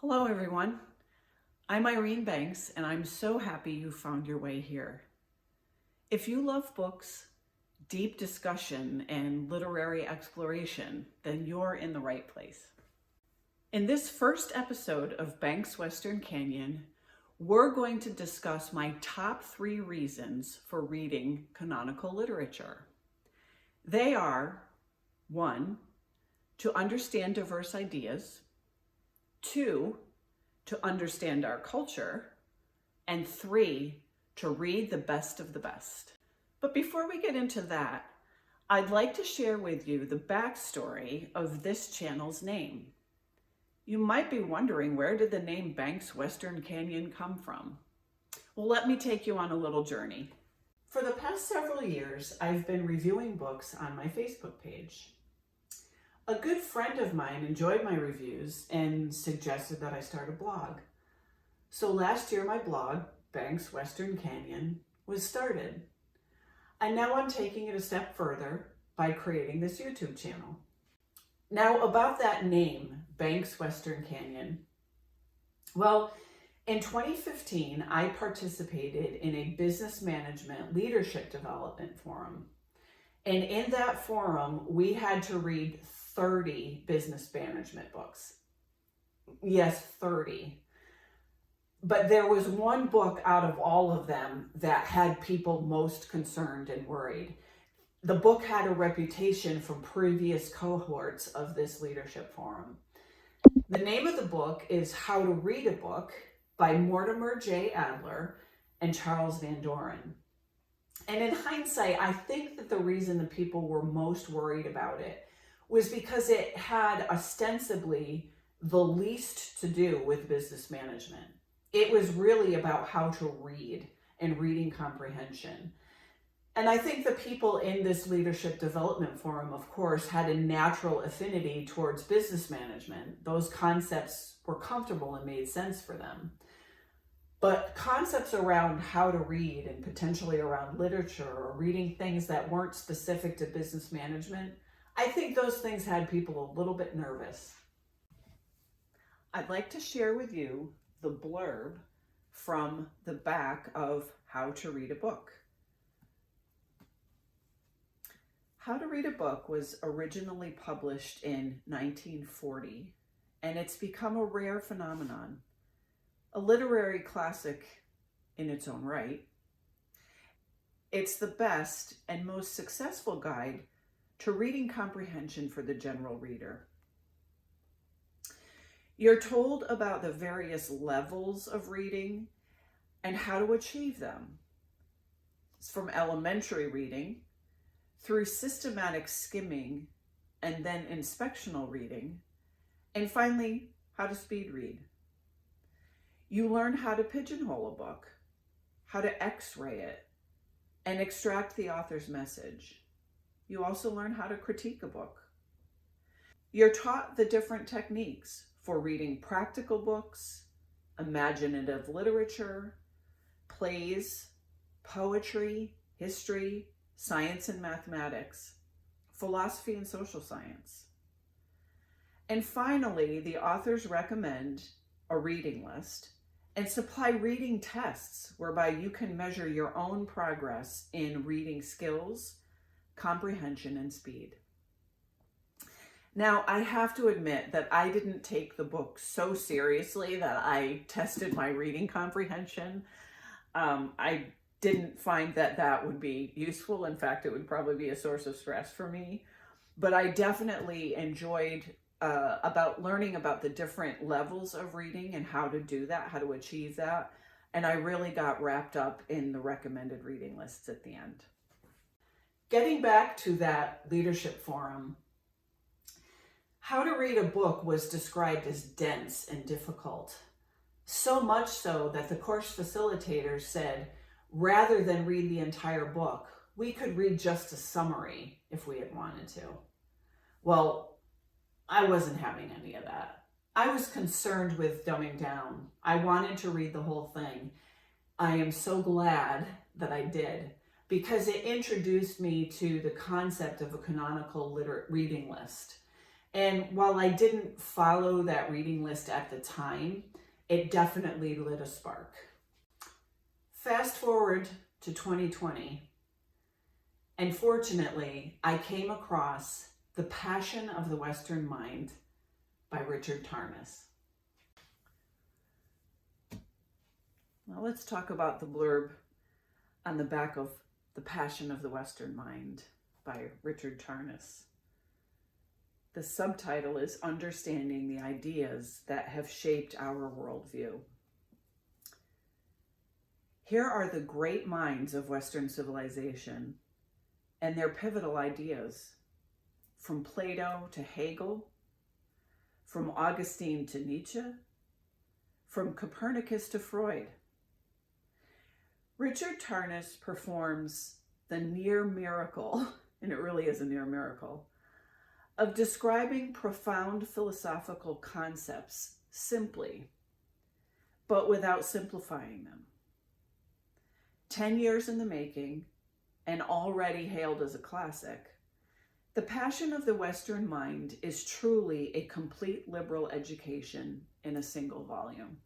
Hello everyone, I'm Irene Banks and I'm so happy you found your way here. If you love books, deep discussion, and literary exploration, then you're in the right place. In this first episode of Banks Western Canyon, we're going to discuss my top 3 reasons for reading canonical literature. They are 1, to understand diverse ideas, 2, to understand our culture, and 3, to read the best of the best. But before we get into that, I'd like to share with you the backstory of this channel's name. You might be wondering, where did the name Banks Western Canyon come from? Well, let me take you on a little journey. For the past several years, I've been reviewing books on my Facebook page. A good friend of mine enjoyed my reviews and suggested that I start a blog. So last year, my blog, Banks Western Canyon, was started. And now I'm taking it a step further by creating this YouTube channel. Now, about that name, Banks Western Canyon. Well, in 2015, I participated in a business management leadership development forum. And in that forum, we had to read 30 business management books. Yes, 30. But there was one book out of all of them that had people most concerned and worried. The book had a reputation from previous cohorts of this leadership forum. The name of the book is How to Read a Book by Mortimer J. Adler and Charles Van Doren. And in hindsight, I think that the reason the people were most worried about it was because it had ostensibly the least to do with business management. It was really about how to read and reading comprehension. And I think the people in this leadership development forum, of course, had a natural affinity towards business management. Those concepts were comfortable and made sense for them. But concepts around how to read and potentially around literature or reading things that weren't specific to business management, I think those things had people a little bit nervous. I'd like to share with you the blurb from the back of How to Read a Book. How to Read a Book was originally published in 1940, and it's become a rare phenomenon, a literary classic in its own right. It's the best and most successful guide to reading comprehension for the general reader. You're told about the various levels of reading and how to achieve them. It's from elementary reading through systematic skimming and then inspectional reading, and finally, how to speed read. You learn how to pigeonhole a book, how to X-ray it, and extract the author's message. You also learn how to critique a book. You're taught the different techniques for reading practical books, imaginative literature, plays, poetry, history, science and mathematics, philosophy and social science. And finally, the authors recommend a reading list and supply reading tests whereby you can measure your own progress in reading skills, comprehension, and speed. Now, I have to admit that I didn't take the book so seriously that I tested my reading comprehension. I didn't find that that would be useful. In fact, it would probably be a source of stress for me. But I definitely enjoyed about learning about the different levels of reading and how to do that, how to achieve that. And I really got wrapped up in the recommended reading lists at the end. Getting back to that leadership forum, How to Read a Book was described as dense and difficult. So much so that the course facilitators said, rather than read the entire book, we could read just a summary if we had wanted to. Well, I wasn't having any of that. I was concerned with dumbing down. I wanted to read the whole thing. I am so glad that I did, because it introduced me to the concept of a canonical reading list. And while I didn't follow that reading list at the time, it definitely lit a spark. Fast forward to 2020, and fortunately, I came across The Passion of the Western Mind by Richard Tarnas. Now let's talk about the blurb on the back of The Passion of the Western Mind by Richard Tarnas. The subtitle is Understanding the Ideas That Have Shaped Our Worldview. Here are the great minds of Western civilization and their pivotal ideas, from Plato to Hegel, from Augustine to Nietzsche, from Copernicus to Freud. Richard Tarnas performs the near miracle, and it really is a near miracle, of describing profound philosophical concepts simply, but without simplifying them. 10 years in the making, and already hailed as a classic, The Passion of the Western Mind is truly a complete liberal education in a single volume.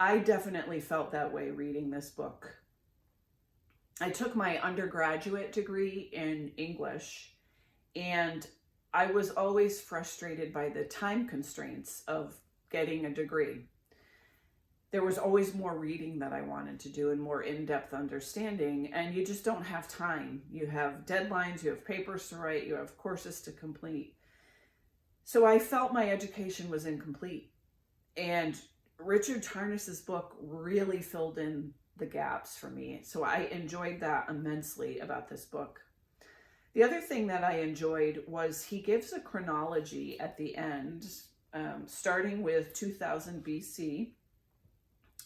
I definitely felt that way reading this book. I took my undergraduate degree in English, and I was always frustrated by the time constraints of getting a degree. There was always more reading that I wanted to do and more in-depth understanding, and you just don't have time. You have deadlines, you have papers to write, you have courses to complete. So I felt my education was incomplete, and Richard Tarnas's book really filled in the gaps for me. So I enjoyed that immensely about this book. The other thing that I enjoyed was he gives a chronology at the end, starting with 2000 BC,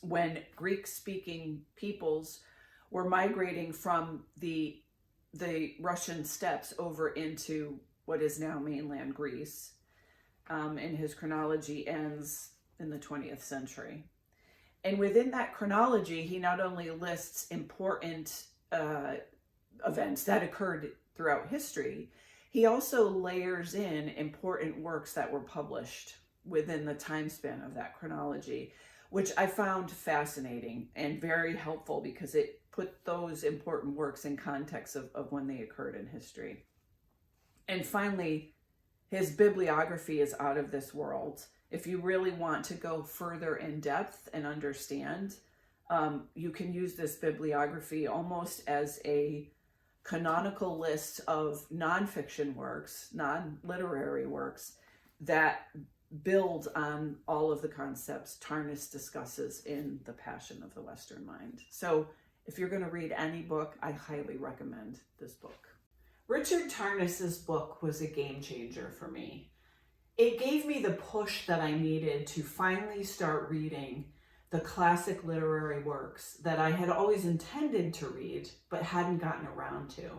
when Greek-speaking peoples were migrating from the Russian steppes over into what is now mainland Greece. And his chronology ends in the 20th century. And within that chronology, he not only lists important events that occurred throughout history, he also layers in important works that were published within the time span of that chronology, which I found fascinating and very helpful because it put those important works in context of when they occurred in history. And finally, his bibliography is out of this world. If you really want to go further in depth and understand, you can use this bibliography almost as a canonical list of nonfiction works, non-literary works that build on all of the concepts Tarnas discusses in The Passion of the Western Mind. So if you're going to read any book, I highly recommend this book. Richard Tarnas's book was a game changer for me. It gave me the push that I needed to finally start reading the classic literary works that I had always intended to read, but hadn't gotten around to.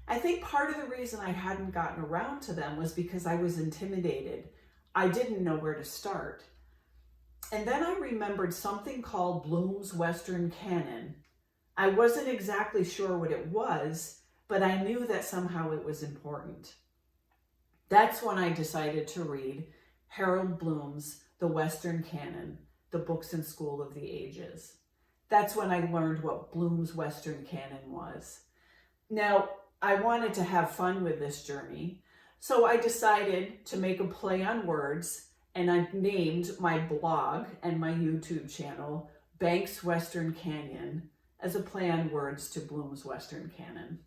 I think part of the reason I hadn't gotten around to them was because I was intimidated. I didn't know where to start. And then I remembered something called Bloom's Western Canon. I wasn't exactly sure what it was, but I knew that somehow it was important. That's when I decided to read Harold Bloom's The Western Canon, the books in School of the Ages. That's when I learned what Bloom's Western Canon was. Now, I wanted to have fun with this journey, so I decided to make a play on words, and I named my blog and my YouTube channel Banks Western Canyon as a play on words to Bloom's Western Canon.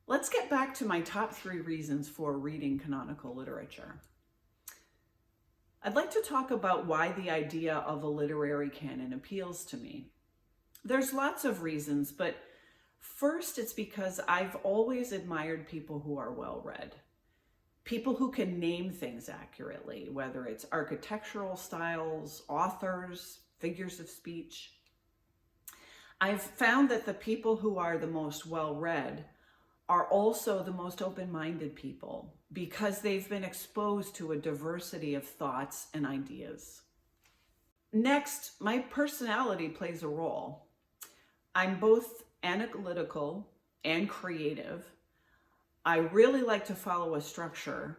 Let's get back to my top 3 reasons for reading canonical literature. I'd like to talk about why the idea of a literary canon appeals to me. There's lots of reasons, but first it's because I've always admired people who are well-read. People who can name things accurately, whether it's architectural styles, authors, figures of speech. I've found that the people who are the most well-read are also the most open-minded people because they've been exposed to a diversity of thoughts and ideas. Next, my personality plays a role. I'm both analytical and creative. I really like to follow a structure,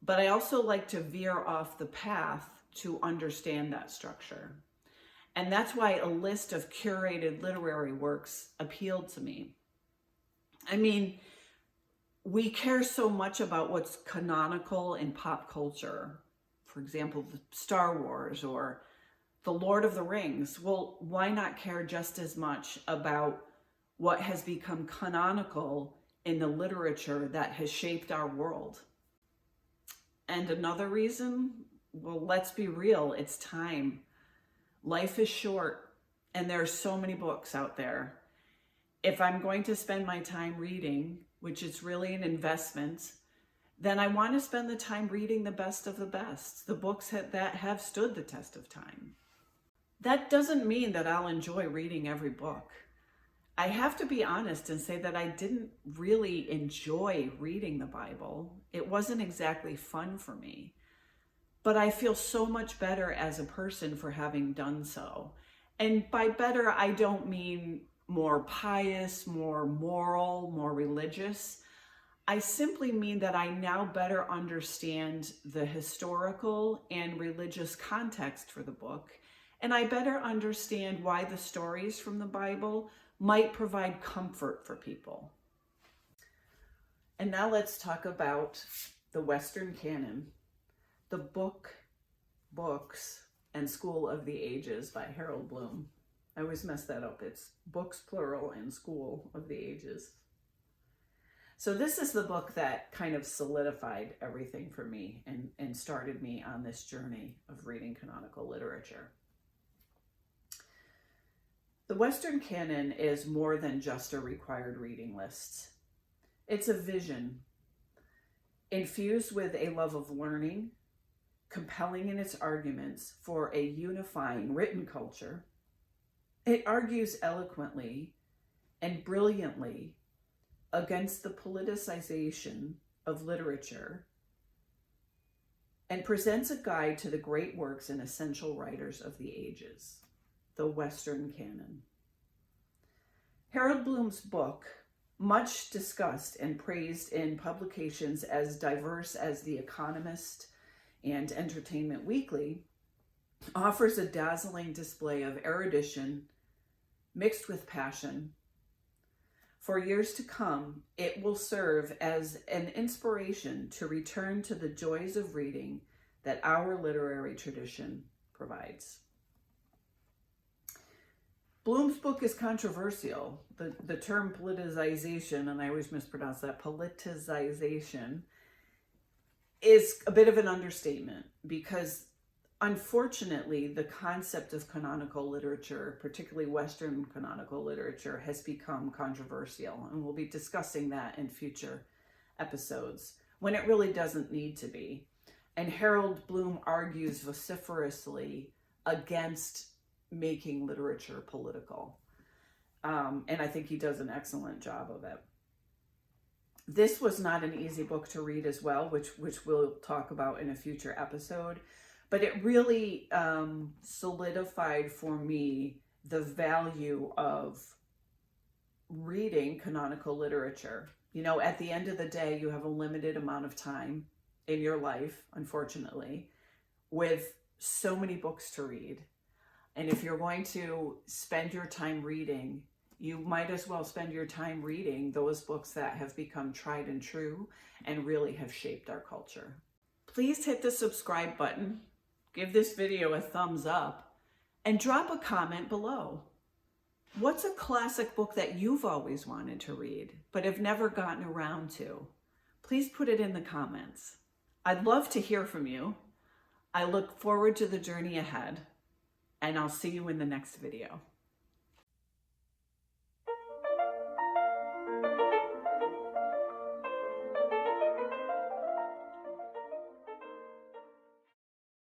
but I also like to veer off the path to understand that structure. And that's why a list of curated literary works appealed to me. I mean, we care so much about what's canonical in pop culture. For example, Star Wars or The Lord of the Rings. Well, why not care just as much about what has become canonical in the literature that has shaped our world? And another reason, well, let's be real, it's time. Life is short, and there are so many books out there. If I'm going to spend my time reading, which is really an investment, then I want to spend the time reading the best of the best, the books that have stood the test of time. That doesn't mean that I'll enjoy reading every book. I have to be honest and say that I didn't really enjoy reading the Bible. It wasn't exactly fun for me. But I feel so much better as a person for having done so. And by better, I don't mean more pious, more moral, more religious. I simply mean that I now better understand the historical and religious context for the book, and I better understand why the stories from the Bible might provide comfort for people. And now let's talk about the Western canon, the books, and School of the Ages by Harold Bloom. I always mess that up. It's books plural and School of the Ages. So this is the book that kind of solidified everything for me and started me on this journey of reading canonical literature. The Western canon is more than just a required reading list. It's a vision infused with a love of learning, compelling in its arguments for a unifying written culture. It argues eloquently and brilliantly against the politicization of literature and presents a guide to the great works and essential writers of the ages, the Western canon. Harold Bloom's book, much discussed and praised in publications as diverse as The Economist and Entertainment Weekly, offers a dazzling display of erudition mixed with passion. For years to come, it will serve as an inspiration to return to the joys of reading that our literary tradition provides. Bloom's book is controversial. The term politicization, and I always mispronounce that, politicization, is a bit of an understatement because unfortunately the concept of canonical literature, particularly Western canonical literature, has become controversial, and we'll be discussing that in future episodes when it really doesn't need to be. And Harold Bloom argues vociferously against making literature political. And I think he does an excellent job of it. This was not an easy book to read as well, which we'll talk about in a future episode. But it really solidified for me the value of reading canonical literature. You know, at the end of the day, you have a limited amount of time in your life, unfortunately, with so many books to read. And if you're going to spend your time reading, you might as well spend your time reading those books that have become tried and true and really have shaped our culture. Please hit the subscribe button, give this video a thumbs up, and drop a comment below. What's a classic book that you've always wanted to read but have never gotten around to? Please put it in the comments. I'd love to hear from you. I look forward to the journey ahead, and I'll see you in the next video.